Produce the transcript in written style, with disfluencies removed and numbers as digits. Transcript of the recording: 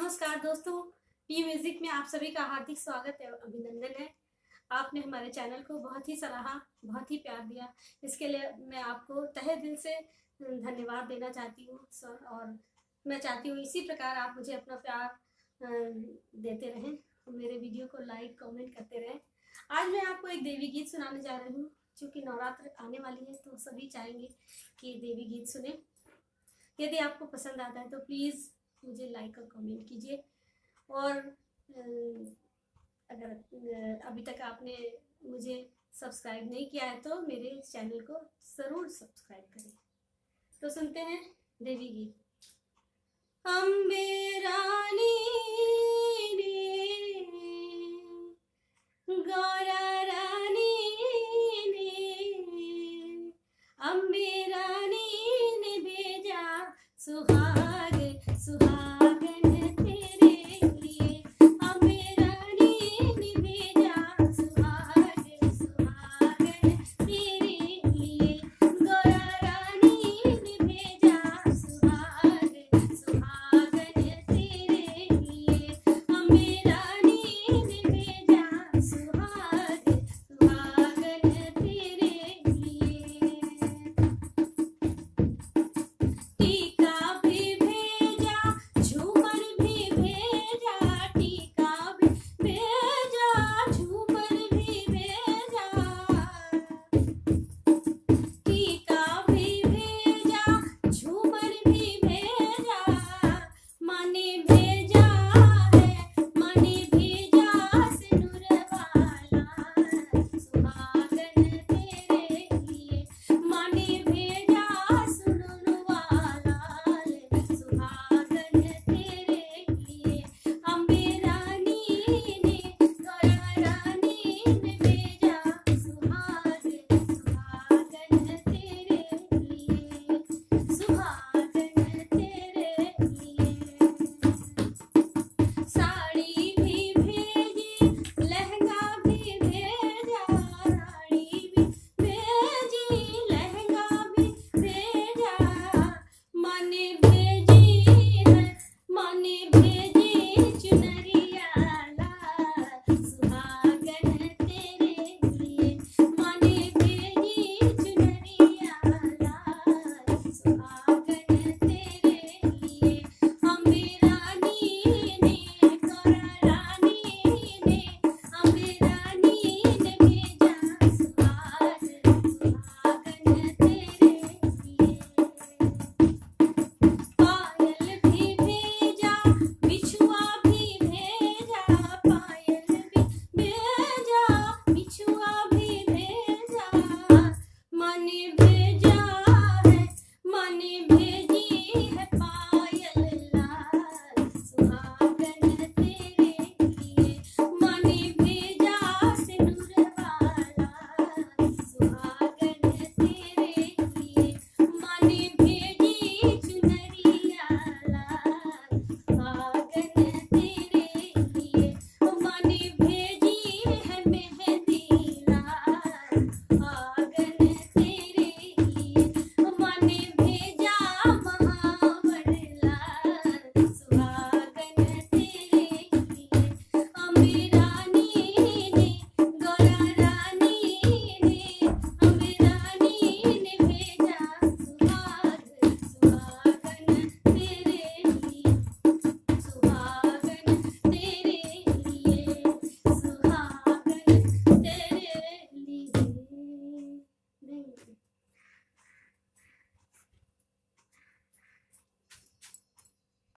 नमस्कार दोस्तों, P music में आप सभी का हार्दिक स्वागत है, अभिनंदन है। आपने हमारे चैनल को बहुत ही सराहा, बहुत ही प्यार दिया। इसके लिए मैं आपको तहे दिल से धन्यवाद देना चाहती हूँ सर। और मैं चाहती हूँ इसी प्रकार आप मुझे अपना प्यार देते रहें, मेरे वीडियो को लाइक कमेंट करते रहें। आज मैं आपको एक देवी गीत सुनाने जा रही हूँ, क्योंकि नवरात्र आने वाली है तो सभी चाहेंगे कि देवी गीत सुने। यदि आपको पसंद आता है तो प्लीज़ मुझे लाइक और कमेंट कीजिए। और अगर अभी तक आपने मुझे सब्सक्राइब नहीं किया है तो मेरे चैनल को ज़रूर सब्सक्राइब करें। तो सुनते हैं देवी गीत। अम्बे रानी